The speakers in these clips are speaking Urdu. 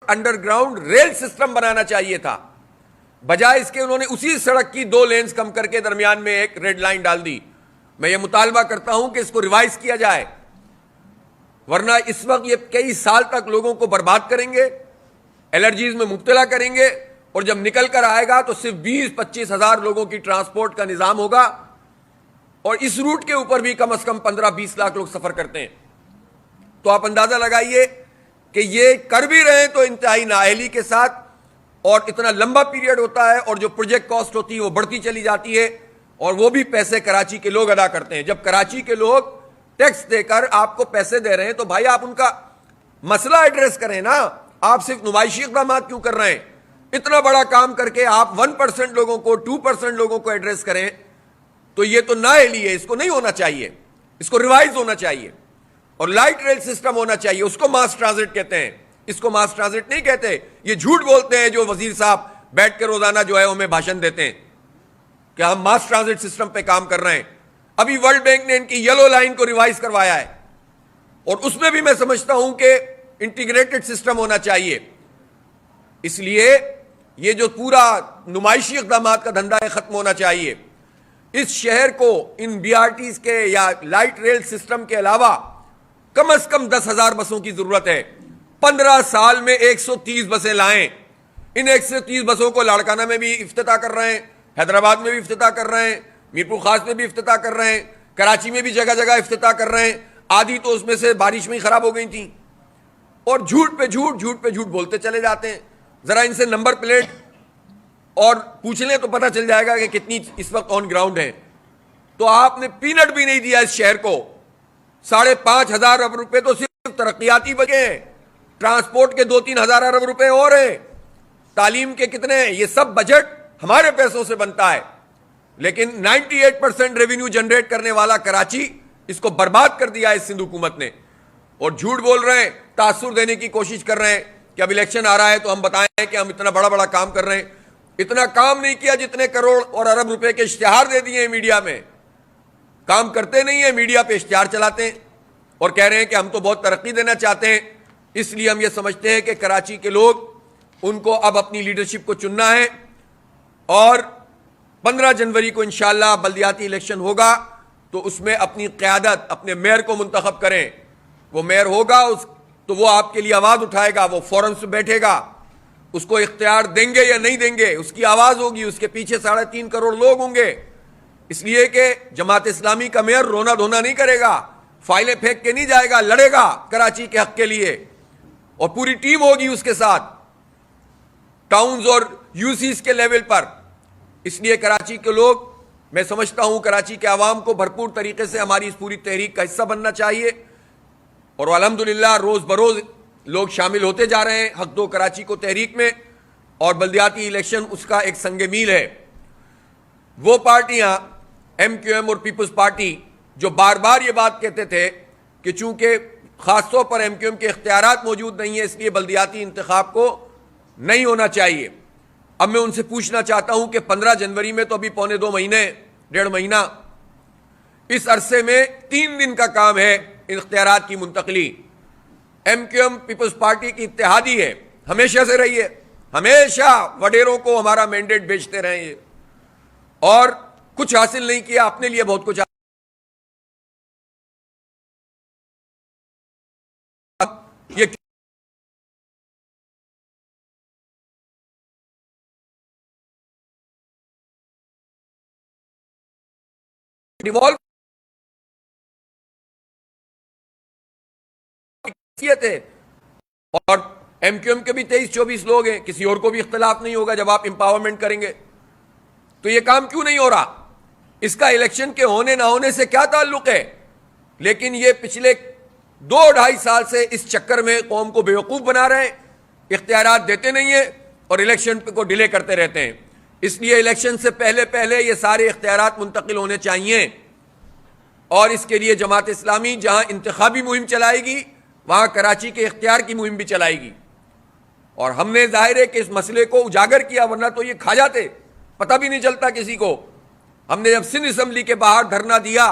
انڈر گراؤنڈ ریل سسٹم بنانا چاہیے تھا، بجائے اس کے انہوں نے اسی سڑک کی 2 لینز کم کر کے درمیان میں ایک ریڈ لائن ڈال دی۔ میں یہ مطالبہ کرتا ہوں کہ اس کو ریوائز کیا جائے، ورنہ اس وقت یہ کئی سال تک لوگوں کو برباد کریں گے، الرجیز میں مبتلا کریں گے، اور جب نکل کر آئے گا تو صرف 20-25 ہزار لوگوں کی ٹرانسپورٹ کا نظام ہوگا، اور اس روٹ کے اوپر بھی کم از کم 15-20 لاکھ لوگ سفر کرتے ہیں۔ تو آپ اندازہ لگائیے کہ یہ کر بھی رہے ہیں تو انتہائی نااہلی کے ساتھ، اور اتنا لمبا پیریڈ ہوتا ہے، اور جو پروجیکٹ کاسٹ ہوتی ہے وہ بڑھتی چلی جاتی ہے، اور وہ بھی پیسے کراچی کے لوگ ادا کرتے ہیں۔ جب کراچی کے لوگ ٹیکس دے کر آپ کو پیسے دے رہے ہیں تو بھائی آپ ان کا مسئلہ ایڈریس کریں نا، آپ صرف نمائشی اقدامات کیوں کر رہے ہیں؟ اتنا بڑا کام کر کے آپ 1% لوگوں کو 2% لوگوں کو ایڈریس کریں تو یہ تو نااہلی ہے، اس کو نہیں ہونا چاہیے، اس کو ریوائز ہونا چاہیے، اور لائٹ ریل سسٹم ہونا چاہیے۔ اس کو ماس ٹرانزٹ کہتے ہیں، اس کو ماس ٹرانزٹ نہیں کہتے۔ یہ جھوٹ بولتے ہیں جو وزیر صاحب بیٹھ کے روزانہ جو ہے ہمیں بھاشن دیتے ہیں کہ ہم ماس ٹرانزٹ سسٹم پہ کام کر رہے ہیں۔ ابھی ورلڈ بینک نے ان کی یلو لائن کو ریوائز کروایا ہے، اور اس میں بھی میں سمجھتا ہوں کہ انٹیگریٹڈ سسٹم ہونا چاہیے۔ اس لیے یہ جو پورا نمائشی اقدامات کا دھندا ہے ختم ہونا چاہیے۔ اس شہر کو ان بی آر ٹیز کے یا لائٹ ریل سسٹم کے علاوہ کم از کم 10,000 بسوں کی ضرورت ہے۔ 15 سال میں 130 بسیں لائیں۔ ان 130 بسوں کو لاڑکانہ میں بھی افتتاح کر رہے ہیں، حیدرآباد میں بھی افتتاح کر رہے ہیں، میرپور خاص میں بھی افتتاح کر رہے ہیں، کراچی میں بھی جگہ جگہ افتتاح کر رہے ہیں۔ آدھی تو اس میں سے بارش میں ہی خراب ہو گئی تھیں، اور جھوٹ پہ جھوٹ بولتے چلے جاتے ہیں۔ ذرا ان سے نمبر پلیٹ اور پوچھ لیں تو پتہ چل جائے گا کہ کتنی اس وقت آن گراؤنڈ ہے۔ تو آپ نے پینٹ بھی نہیں دیا اس شہر کو۔ 5,500 ارب روپے تو صرف ترقیاتی بچے ہیں، ٹرانسپورٹ کے 2-3 ہزار ارب روپے اور ہیں، تعلیم کے کتنے ہیں؟ یہ سب بجٹ ہمارے پیسوں سے بنتا ہے، لیکن 98% ریونیو جنریٹ کرنے والا کراچی، اس کو برباد کر دیا ہے اس سندھ حکومت نے۔ اور جھوٹ بول رہے ہیں، تاثر دینے کی کوشش کر رہے ہیں کہ اب الیکشن آ رہا ہے تو ہم بتائیں کہ ہم اتنا بڑا کام کر رہے ہیں۔ اتنا کام نہیں کیا جتنے کروڑ اور ارب روپے کے اشتہار دے دیے ہیں میڈیا میں۔ کام کرتے نہیں ہیں، میڈیا پہ اشتہار چلاتے ہیں اور کہہ رہے ہیں کہ ہم تو بہت ترقی دینا چاہتے ہیں۔ اس لیے ہم یہ سمجھتے ہیں کہ کراچی کے لوگ، ان کو اب اپنی لیڈرشپ کو چننا ہے، اور 15 جنوری کو انشاءاللہ بلدیاتی الیکشن ہوگا تو اس میں اپنی قیادت اپنے میئر کو منتخب کریں۔ وہ میئر ہوگا تو وہ آپ کے لیے آواز اٹھائے گا، وہ فورم سے بیٹھے گا، اس کو اختیار دیں گے یا نہیں دیں گے، اس کی آواز ہوگی، اس کے پیچھے 3.5 کروڑ لوگ ہوں گے۔ اس لیے کہ جماعت اسلامی کا میئر رونا دھونا نہیں کرے گا، فائلیں پھینک کے نہیں جائے گا، لڑے گا کراچی کے حق کے لیے، اور پوری ٹیم ہوگی اس کے ساتھ ٹاؤنز اور یو سیز کے لیول پر۔ اس لیے کراچی کے لوگ، میں سمجھتا ہوں کراچی کے عوام کو بھرپور طریقے سے ہماری اس پوری تحریک کا حصہ بننا چاہیے، اور الحمدللہ روز بروز لوگ شامل ہوتے جا رہے ہیں حق دو کراچی کو تحریک میں، اور بلدیاتی الیکشن اس کا ایک سنگ میل ہے۔ وہ پارٹیاں ایم کیو ایم اور پیپلز پارٹی جو بار بار یہ بات کہتے تھے کہ چونکہ خاص طور پر ایم کیو ایم کے اختیارات موجود نہیں ہیں اس لیے بلدیاتی انتخاب کو نہیں ہونا چاہیے، اب میں ان سے پوچھنا چاہتا ہوں کہ 15 جنوری میں تو ابھی 1.25 مہینے، 1.5 مہینہ، اس عرصے میں 3 دن کا کام ہے اختیارات کی منتقلی۔ M Q M Peoples Party کی اتحادی ہے، ہمیشہ سے رہی ہے، ہمیشہ وڈیروں کو ہمارا مینڈیٹ بیچتے رہے ہیں، اور کچھ حاصل نہیں کیا، اپنے لیے بہت کچھ یہ ڈیوالو ہے، اور ایم کیو ایم کے بھی 23-24 لوگ ہیں، کسی اور کو بھی اختلاف نہیں ہوگا جب آپ امپاورمنٹ کریں گے۔ تو یہ کام کیوں نہیں ہو رہا؟ اس کا الیکشن کے ہونے نہ ہونے سے کیا تعلق ہے؟ لیکن یہ پچھلے 2-2.5 سال سے اس چکر میں قوم کو بیوقوف بنا رہے ہیں، اختیارات دیتے نہیں ہیں اور الیکشن کو ڈیلے کرتے رہتے ہیں۔ اس لیے الیکشن سے پہلے یہ سارے اختیارات منتقل ہونے چاہیے، اور اس کے لیے جماعت اسلامی جہاں انتخابی مہم چلائے گی وہاں کراچی کے اختیار کی مہم بھی چلائے گی۔ اور ہم نے ظاہر ہے کہ اس مسئلے کو اجاگر کیا، ورنہ تو یہ کھا جاتے، پتہ بھی نہیں چلتا کسی کو۔ ہم نے جب سندھ اسمبلی کے باہر دھرنا دیا،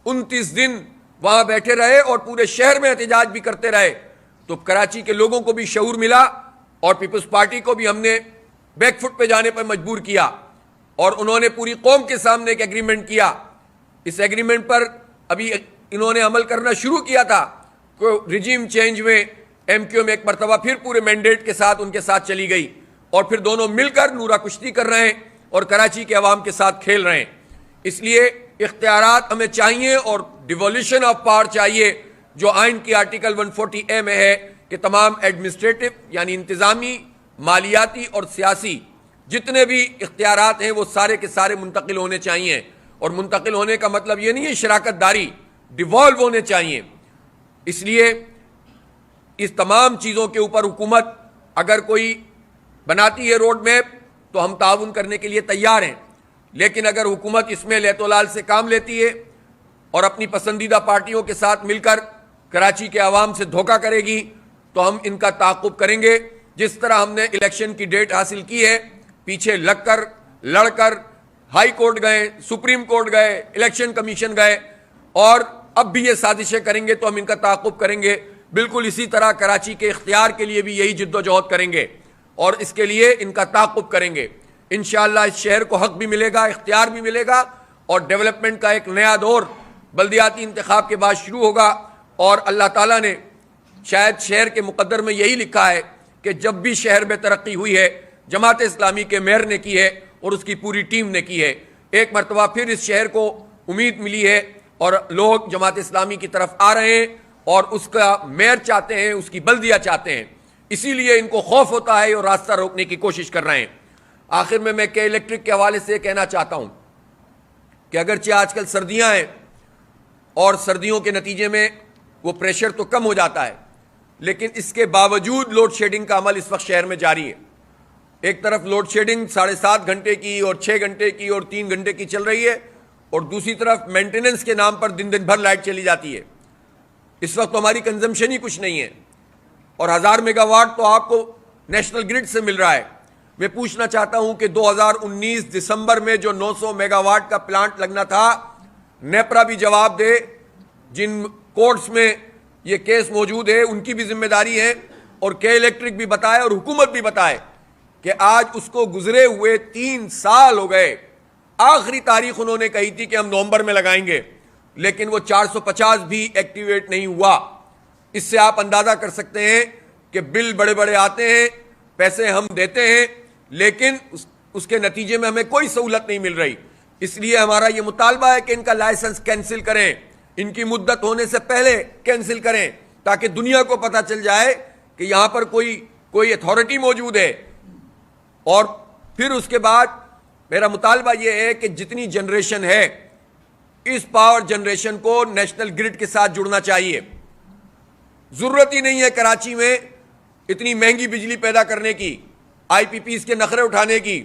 29 دن وہاں بیٹھے رہے اور پورے شہر میں احتجاج بھی کرتے رہے، تو کراچی کے لوگوں کو بھی شعور ملا اور پیپلز پارٹی کو بھی ہم نے بیک فٹ پہ جانے پر مجبور کیا اور انہوں نے پوری قوم کے سامنے ایک ایگریمنٹ کیا. اس ایگریمنٹ پر ابھی انہوں نے عمل کرنا شروع کیا تھا. رجیم چینج میں ایم کیو ایم ایک مرتبہ پھر پورے مینڈیٹ کے ساتھ ان کے ساتھ چلی گئی اور پھر دونوں مل کر نورا کشتی کر رہے ہیں اور کراچی کے عوام کے ساتھ کھیل رہے ہیں. اس لیے اختیارات ہمیں چاہیے اور ڈیولیوشن آف پاور چاہیے جو آئین کی آرٹیکل 140A میں ہے کہ تمام ایڈمنسٹریٹو یعنی انتظامی، مالیاتی اور سیاسی جتنے بھی اختیارات ہیں وہ سارے کے سارے منتقل ہونے چاہیے. اور منتقل ہونے کا مطلب یہ نہیں ہے شراکت داری، ڈیوالو ہونے چاہیے. اس لیے اس تمام چیزوں کے اوپر حکومت اگر کوئی بناتی ہے روڈ میپ تو ہم تعاون کرنے کے لیے تیار ہیں، لیکن اگر حکومت اس میں لیت و لال سے کام لیتی ہے اور اپنی پسندیدہ پارٹیوں کے ساتھ مل کر کراچی کے عوام سے دھوکہ کرے گی تو ہم ان کا تعاقب کریں گے. جس طرح ہم نے الیکشن کی ڈیٹ حاصل کی ہے، پیچھے لگ کر لڑ کر ہائی کورٹ گئے، سپریم کورٹ گئے، الیکشن کمیشن گئے، اور اب بھی یہ سازشیں کریں گے تو ہم ان کا تعاقب کریں گے. بالکل اسی طرح کراچی کے اختیار کے لیے بھی یہی جد و جہد کریں گے اور اس کے لیے ان کا تعاقب کریں گے. انشاءاللہ اس شہر کو حق بھی ملے گا، اختیار بھی ملے گا اور ڈیولپمنٹ کا ایک نیا دور بلدیاتی انتخاب کے بعد شروع ہوگا. اور اللہ تعالیٰ نے شاید شہر کے مقدر میں یہی لکھا ہے کہ جب بھی شہر میں ترقی ہوئی ہے جماعت اسلامی کے میئر نے کی ہے اور اس کی پوری ٹیم نے کی ہے. ایک مرتبہ پھر اس شہر کو امید ملی ہے اور لوگ جماعت اسلامی کی طرف آ رہے ہیں اور اس کا میئر چاہتے ہیں، اس کی بلدیہ چاہتے ہیں. اسی لیے ان کو خوف ہوتا ہے اور راستہ روکنے کی کوشش کر رہے ہیں. آخر میں کے الیکٹرک کے حوالے سے کہنا چاہتا ہوں کہ اگرچہ آج کل سردیاں ہیں اور سردیوں کے نتیجے میں وہ پریشر تو کم ہو جاتا ہے، لیکن اس کے باوجود لوڈ شیڈنگ کا عمل اس وقت شہر میں جاری ہے. ایک طرف لوڈ شیڈنگ 7.5 گھنٹے کی اور 6 گھنٹے کی اور 3 گھنٹے کی چل رہی ہے اور دوسری طرف مینٹیننس کے نام پر دن بھر لائٹ چلی جاتی ہے. اس وقت تو ہماری کنزمپشن ہی کچھ نہیں ہے اور 1000 میگا واٹ تو آپ کو نیشنل گرڈ سے مل رہا ہے. میں پوچھنا چاہتا ہوں کہ 2019 دسمبر میں جو 900 میگا واٹ کا پلانٹ لگنا تھا، نیپرا بھی جواب دے، جن کورٹس میں یہ کیس موجود ہے ان کی بھی ذمہ داری ہے، اور کے الیکٹرک بھی بتائے اور حکومت بھی بتائے کہ آج اس کو گزرے ہوئے 3 سال ہو گئے. آخری تاریخ انہوں نے کہی تھی کہ ہم نومبر میں لگائیں گے، لیکن وہ 450 بھی ایکٹیویٹ نہیں ہوا. اس سے آپ اندازہ کر سکتے ہیں کہ بل بڑے بڑے آتے ہیں، پیسے ہم دیتے ہیں، لیکن اس کے نتیجے میں ہمیں کوئی سہولت نہیں مل رہی. اس لیے ہمارا یہ مطالبہ ہے کہ ان کا لائسنس کینسل کریں، ان کی مدت ہونے سے پہلے کینسل کریں تاکہ دنیا کو پتہ چل جائے کہ یہاں پر کوئی اتھارٹی موجود ہے. اور پھر اس کے بعد میرا مطالبہ یہ ہے کہ جتنی جنریشن ہے اس پاور جنریشن کو نیشنل گرڈ کے ساتھ جڑنا چاہیے. ضرورت ہی نہیں ہے کراچی میں اتنی مہنگی بجلی پیدا کرنے کی، آئی پی پیز کے نخرے اٹھانے کی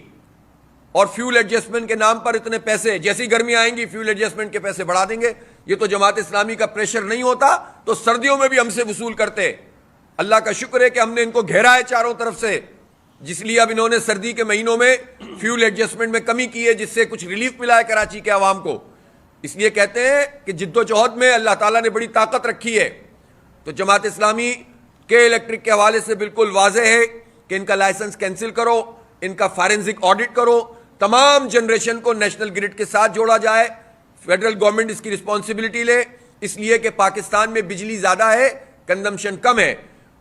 اور فیول ایڈجسٹمنٹ کے نام پر اتنے پیسے. جیسی گرمی آئیں گی فیول ایڈجسٹمنٹ کے پیسے بڑھا دیں گے. یہ تو جماعت اسلامی کا پریشر نہیں ہوتا تو سردیوں میں بھی ہم سے وصول کرتے. اللہ کا شکر ہے کہ ہم نے ان کو گھیرا ہے چاروں طرف سے، جس لیے اب انہوں نے سردی کے مہینوں میں فیول ایڈجسٹمنٹ میں کمی کی ہے، جس سے کچھ ریلیف ملا ہے کراچی کے عوام کو. اس لیے کہتے ہیں کہ جد و جہد میں اللہ تعالیٰ نے بڑی طاقت رکھی ہے. تو جماعت اسلامی کے الیکٹرک کے حوالے سے بالکل واضح ہے کہ ان کا لائسنس کینسل کرو، ان کا فارنزک آڈٹ کرو، تمام جنریشن کو نیشنل گرڈ کے ساتھ جوڑا جائے. فیڈرل گورنمنٹ اس کی رسپانسبلٹی لے، اس لیے کہ پاکستان میں بجلی زیادہ ہے، کنزمپشن کم ہے،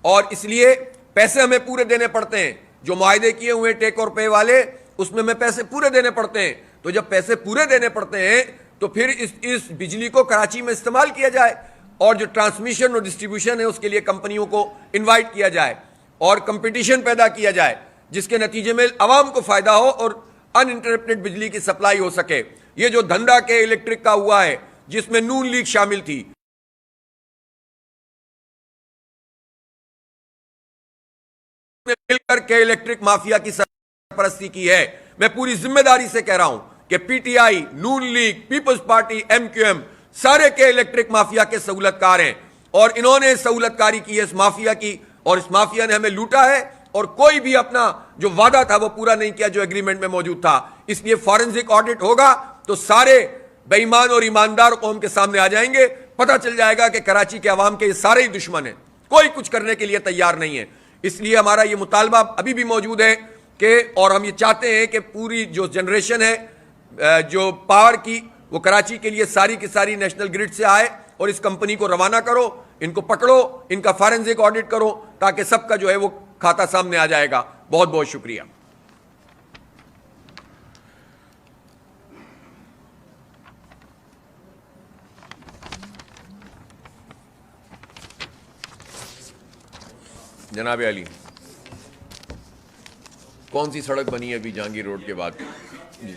اور اس لیے پیسے ہمیں پورے دینے پڑتے ہیں. جو معاہدے کیے ہوئے ٹیک اور پے والے، اس میں ہمیں پیسے پورے دینے پڑتے ہیں. تو جب پیسے پورے دینے پڑتے ہیں تو پھر اس بجلی کو کراچی میں استعمال کیا جائے اور جو ٹرانسمیشن اور ڈسٹریبیوشن ہے اس کے لیے کمپنیوں کو انوائٹ کیا جائے اور کمپٹیشن پیدا کیا جائے، جس کے نتیجے میں عوام کو فائدہ ہو اور ان انٹرپٹڈ بجلی کی سپلائی ہو سکے. یہ جو دھندا کے الیکٹرک کا ہوا ہے جس میں نون لیگ شامل تھی، مل کر کے الیکٹرک مافیا کی سرپرستی کی ہے. میں پوری ذمہ داری سے کہہ رہا ہوں کہ P T I, Noon League, Peoples Party, M Q M سارے کے الیکٹرک مافیا کے سہولت کار ہیں اور انہوں نے سہولت کاری کی ہے اس مافیا کی، اور اس مافیا نے ہمیں لوٹا ہے اور کوئی بھی اپنا جو وعدہ تھا وہ پورا نہیں کیا جو ایگریمنٹ میں موجود تھا. اس لیے فورنزک آڈٹ ہوگا تو سارے بے ایمان اور ایماندار قوم کے سامنے آ جائیں گے. پتہ چل جائے گا کہ کراچی کے عوام کے یہ سارے ہی دشمن ہیں، کوئی کچھ کرنے کے لیے تیار نہیں ہے. اس لیے ہمارا یہ مطالبہ ابھی بھی موجود ہے کہ اور ہم یہ چاہتے ہیں کہ پوری جو جنریشن ہے جو پاور کی وہ کراچی کے لیے ساری کی ساری نیشنل گرڈ سے آئے اور اس کمپنی کو روانہ کرو, ان کو پکڑو, ان کا فارنزک آڈٹ کرو تاکہ سب کا جو ہے وہ کھاتا سامنے آ جائے گا. بہت بہت شکریہ. جناب علی, کون سی سڑک بنی ہے ابھی جہانگیر روڈ کے بعد؟ جی